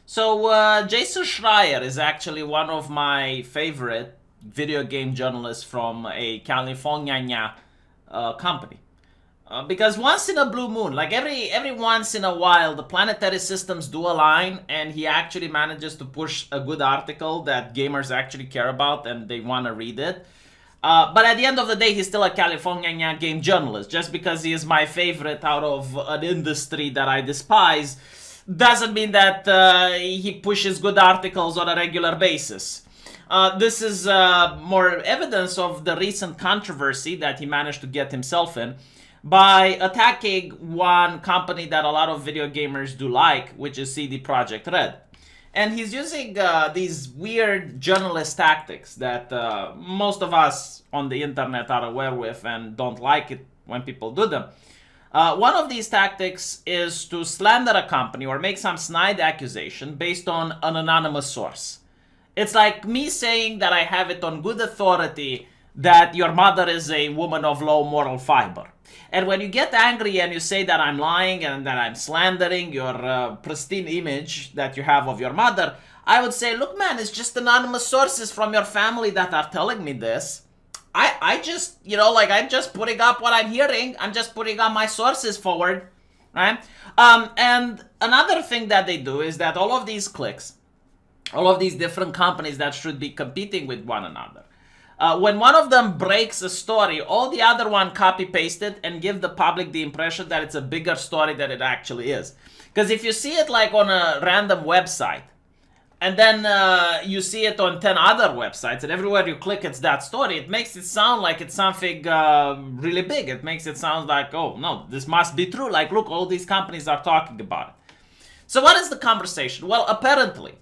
Jasson Schreier is actually one of my favorite video game journalists from a California company. Because once in a blue moon, like every once in a while, the planetary systems do align, and he actually manages to push a good article that gamers actually care about and they want to read it. But at the end of the day, he's still a California game journalist. Just because he is my favorite out of an industry that I despise, doesn't mean that he pushes good articles on a regular basis. This is more evidence of the recent controversy that he managed to get himself in by attacking one company that a lot of video gamers do like, which is CD Projekt Red. And he's using these weird journalist tactics that most of us on the internet are aware with and don't like it when people do them. One of these tactics is to slander a company or make some snide accusation based on an anonymous source. It's like me saying that I have it on good authority that your mother is a woman of low moral fiber. And when you get angry and you say that I'm lying and that I'm slandering your pristine image that you have of your mother, I would say, look, man, it's just anonymous sources from your family that are telling me this. I just, I'm just putting up what I'm hearing. I'm just putting up my sources forward, right? And another thing that they do is that all of these clicks, all of these different companies that should be competing with one another, when one of them breaks a story, all the other one copy paste it and give the public the impression that it's a bigger story than it actually is. Because if you see it like on a random website, and then you see it on 10 other websites, and everywhere you click it's that story, it makes it sound like it's something really big. It makes it sound like, oh no, this must be true. Like, look, all these companies are talking about it. So what is the conversation? Well, apparently,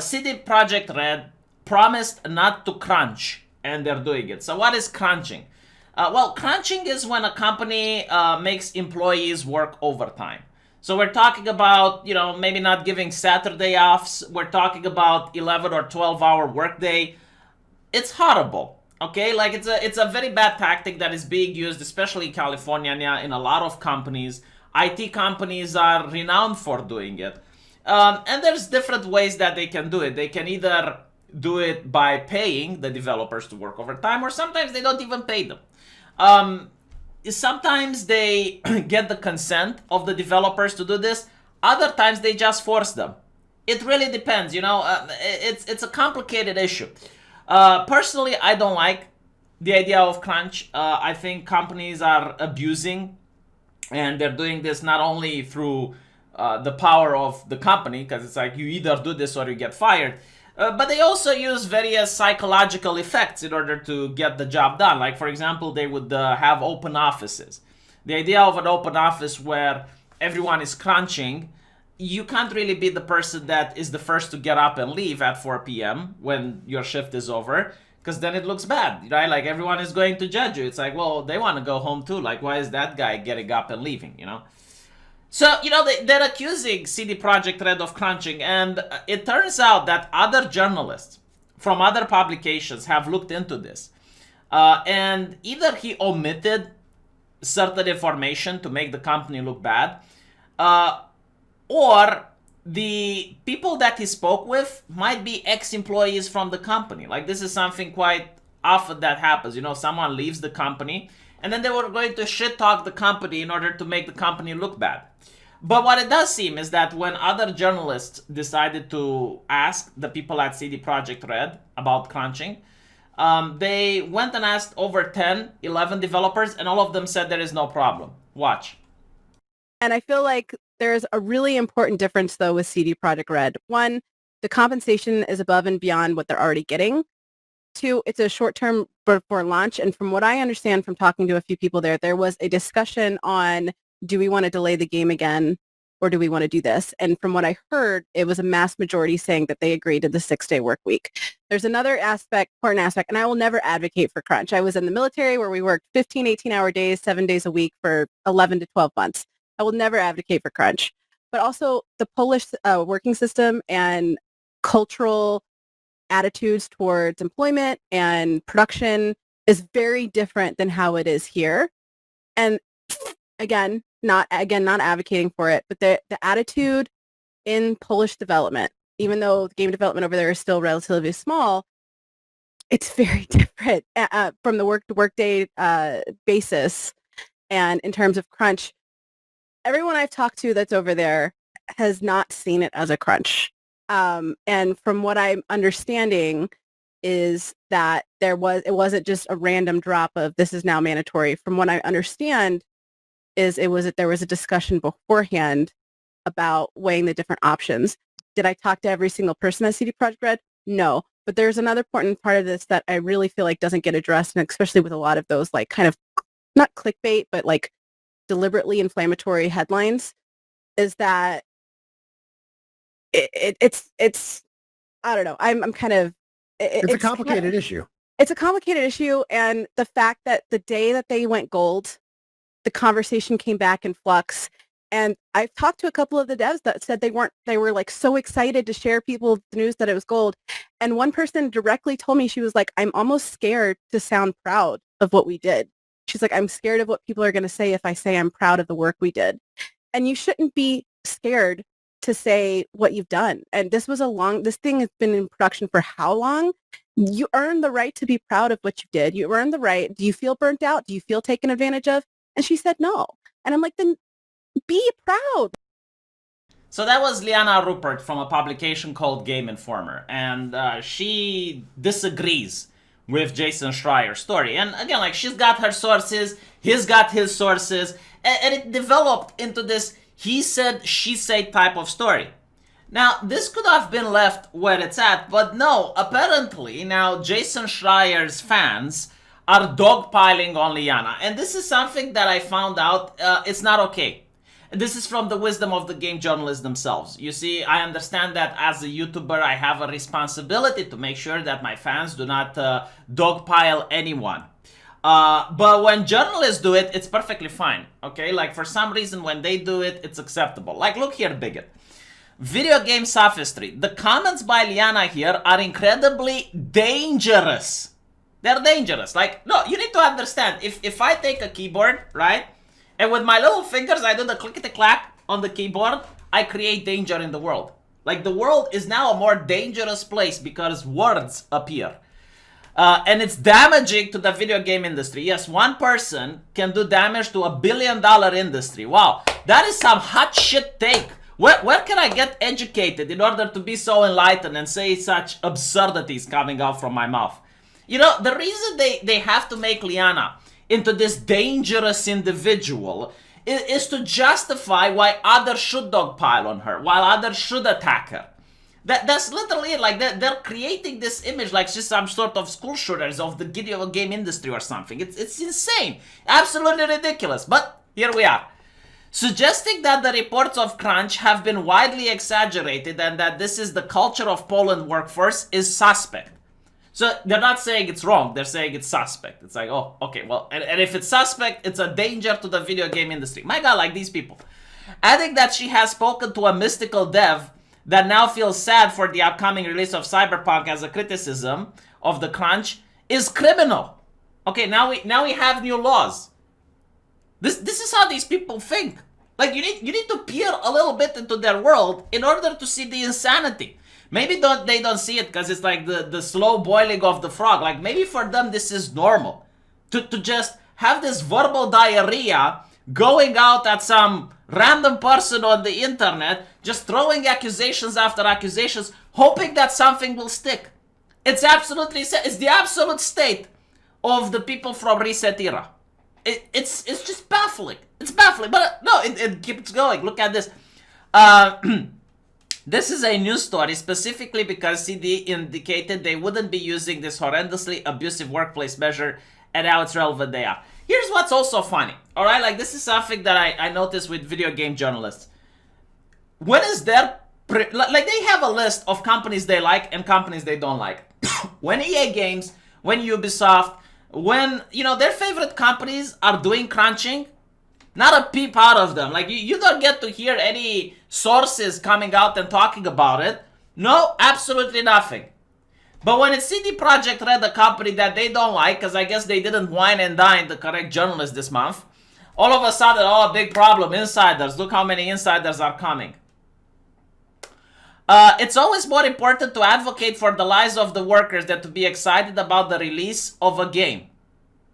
CD Projekt Red promised not to crunch, and they're doing it. So what is crunching? Well, crunching is when a company makes employees work overtime. So we're talking about, maybe not giving Saturday offs. We're talking about 11 or 12-hour workday. It's horrible, okay? Like, it's a very bad tactic that is being used, especially in California, in a lot of companies. IT companies are renowned for doing it. And there's different ways that they can do it. They can either do it by paying the developers to work overtime, or sometimes they don't even pay them. Sometimes they get the consent of the developers to do this. Other times they just force them. It really depends, it's a complicated issue. Personally, I don't like the idea of crunch. I think companies are abusing, and they're doing this not only through the power of the company, because it's like you either do this or you get fired, but they also use various psychological effects in order to get the job done. Like, for example, they would have open offices. The idea of an open office where everyone is crunching, you can't really be the person that is the first to get up and leave at 4 p.m. when your shift is over, because then it looks bad, right? Like, everyone is going to judge you. It's like, well, they want to go home too. Like, why is that guy getting up and leaving, So, they're accusing CD Projekt Red of crunching, and it turns out that other journalists from other publications have looked into this. And either he omitted certain information to make the company look bad, or the people that he spoke with might be ex-employees from the company. Like, this is something quite often that happens. Someone leaves the company, and then they were going to shit-talk the company in order to make the company look bad. But what it does seem is that when other journalists decided to ask the people at CD Projekt Red about crunching, they went and asked over 10, 11 developers, and all of them said there is no problem. Watch. And I feel like there's a really important difference, though, with CD Projekt Red. One, the compensation is above and beyond what they're already getting. Two, it's a short-term before launch. And from what I understand from talking to a few people there was a discussion on, do we want to delay the game again, or do we want to do this? And from what I heard, it was a mass majority saying that they agreed to the 6-day work week. There's another important aspect, and I will never advocate for crunch. I was in the military where we worked 15, 18-hour days, 7 days a week for 11 to 12 months. I will never advocate for crunch. But also the Polish working system and cultural attitudes towards employment and production is very different than how it is here. And again, not advocating for it, but the attitude in Polish development, even though the game development over there is still relatively small, it's very different from the work-to-workday basis. And in terms of crunch, everyone I've talked to that's over there has not seen it as a crunch. And from what I'm understanding is that it wasn't just a random drop of this is now mandatory. From what I understand is there was a discussion beforehand about weighing the different options. Did I talk to every single person at CD Projekt Red? No. But there's another important part of this that I really feel like doesn't get addressed, and especially with a lot of those like kind of not clickbait, but like deliberately inflammatory headlines, is that it's I don't know. I'm kind of it's a complicated issue. It's a complicated issue, and the fact that the day that they went gold, the conversation came back in flux. And I've talked to a couple of the devs that said they were like so excited to share people the news that it was gold. And one person directly told me, she was like, I'm almost scared to sound proud of what we did. She's like, I'm scared of what people are going to say if I say I'm proud of the work we did. And you shouldn't be scared to say what you've done. And this thing has been in production for how long? You earned the right to be proud of what you did. You earned the right. Do you feel burnt out? Do you feel taken advantage of? And she said no. And I'm like, then be proud. So that was Liana Rupert from a publication called Game Informer, and she disagrees with Jasson Schreier's story. And again, like, she's got her sources, he's got his sources, and it developed into this he said, she said type of story. Now, this could have been left where it's at, but no, apparently now Jasson Schreier's fans are dogpiling on Liana, and this is something that I found out it's not okay. This is from the wisdom of the game journalists themselves. You see, I understand that as a YouTuber, I have a responsibility to make sure that my fans do not dogpile anyone. But when journalists do it, it's perfectly fine, okay? Like, for some reason, when they do it, it's acceptable. Like, look here, Bigot. Video game sophistry. The comments by Liana here are incredibly dangerous. They're dangerous. Like, no, you need to understand, if I take a keyboard, right? And with my little fingers, I do the clickety-clack on the keyboard, I create danger in the world. Like, the world is now a more dangerous place because words appear. And it's damaging to the video game industry. Yes, one person can do damage to $1 billion industry. Wow, that is some hot shit take. Where can I get educated in order to be so enlightened and say such absurdities coming out from my mouth? You know, the reason they have to make Liana into this dangerous individual is to justify why others should dogpile on her, while others should attack her. That's literally it. Like, they're creating this image like she's some sort of school shooters of the video game industry or something. It's insane. Absolutely ridiculous. But here we are. Suggesting that the reports of crunch have been widely exaggerated and that this is the culture of Poland workforce is suspect. So they're not saying it's wrong, they're saying it's suspect. It's like, oh, okay, well, and if it's suspect, it's a danger to the video game industry. My God, like these people. Adding that she has spoken to a mystical dev that now feels sad for the upcoming release of Cyberpunk as a criticism of the crunch is criminal. Okay, now we have new laws. This is how these people think. Like, you need to peer a little bit into their world in order to see the insanity. Maybe they don't see it because it's like the slow boiling of the frog. Like, maybe for them this is normal. To just have this verbal diarrhea going out at some random person on the internet, just throwing accusations after accusations, hoping that something will stick. It's the absolute state of the people from Reset Era. It's just baffling. It's baffling. But no, it keeps going. Look at this. This is a news story specifically because CD indicated they wouldn't be using this horrendously abusive workplace measure, and how it's relevant they are. Here's what's also funny, alright? Like, this is something that I noticed with video game journalists. When is their... like, they have a list of companies they like and companies they don't like. When EA Games, when Ubisoft, when, you know, their favorite companies are doing crunching, not a peep out of them. Like, you don't get to hear any sources coming out and talking about it. No, absolutely nothing. But when it's CD Projekt Red, a company that they don't like, because I guess they didn't wine and dine the correct journalist this month, all of a sudden, oh, big problem, insiders. Look how many insiders are coming. It's always more important to advocate for the lives of the workers than to be excited about the release of a game.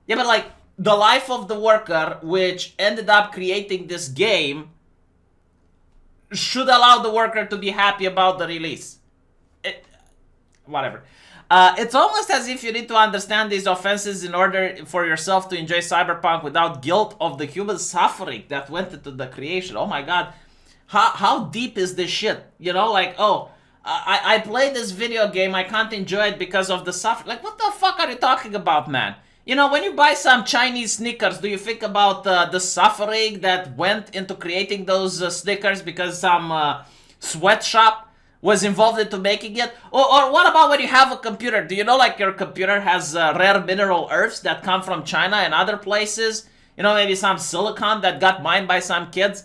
Yeah, but like, the life of the worker, which ended up creating this game, should allow the worker to be happy about the release. Whatever. It's almost as if you need to understand these offenses in order for yourself to enjoy Cyberpunk without guilt of the human suffering that went into the creation. Oh my god. How deep is this shit? You know, like, oh, I played this video game, I can't enjoy it because of the suffering. Like, what the fuck are you talking about, man? You know, when you buy some Chinese sneakers, do you think about the suffering that went into creating those sneakers because some sweatshop was involved into making it? Or what about when you have a computer? Do you know, like, your computer has rare mineral earths that come from China and other places? You know, maybe some silicon that got mined by some kids?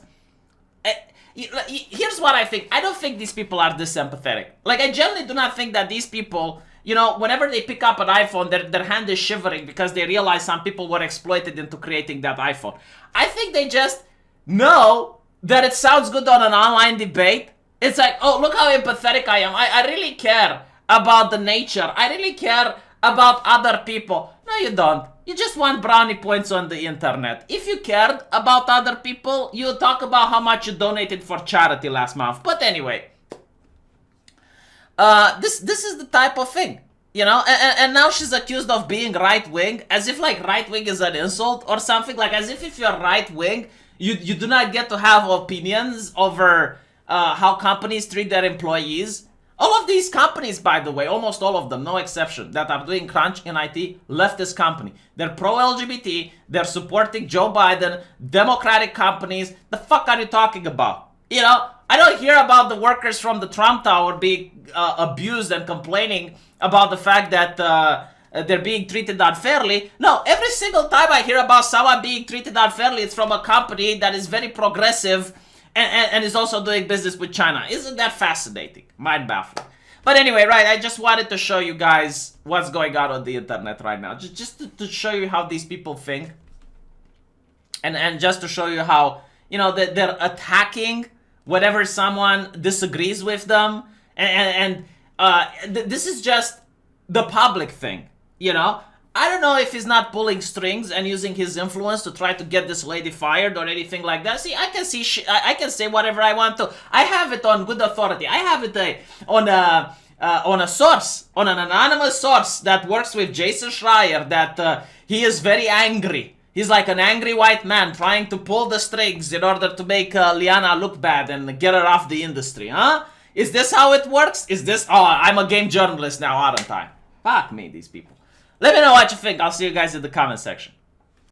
Here's what I think. I don't think these people are this empathetic. Like, I generally do not think that these people, you know, whenever they pick up an iPhone, their hand is shivering because they realize some people were exploited into creating that iPhone. I think they just know that it sounds good on an online debate. It's like, oh, look how empathetic I am. I really care about the nature. I really care about other people. No, you don't. You just want brownie points on the internet. If you cared about other people, you would talk about how much you donated for charity last month. But anyway, this is the type of thing, you know. And now she's accused of being right-wing, as if like right-wing is an insult or something. Like as if you're right-wing, you do not get to have opinions over how companies treat their employees. All of these companies, by the way, almost all of them, no exception, that are doing crunch in IT, left this company. They're pro-LGBT, they're supporting Joe Biden, Democratic companies. The fuck are you talking about? You know, I don't hear about the workers from the Trump Tower being abused and complaining about the fact that they're being treated unfairly. No, every single time I hear about someone being treated unfairly, it's from a company that is very progressive and is also doing business with China. Isn't that fascinating? Mind-baffling. But anyway, right, I just wanted to show you guys what's going on the internet right now. Just to show you how these people think. And just to show you how, you know, that they're attacking whenever someone disagrees with them. And this is just the public thing, you know? I don't know if he's not pulling strings and using his influence to try to get this lady fired or anything like that. See, I can say whatever I want to. I have it on good authority. I have it on a source, on an anonymous source that works with Jasson Schreier, that he is very angry. He's like an angry white man trying to pull the strings in order to make Liana look bad and get her off the industry, huh? Is this how it works? Is this... Oh, I'm a game journalist now, aren't I? Fuck me, these people. Let me know what you think. I'll see you guys in the comment section.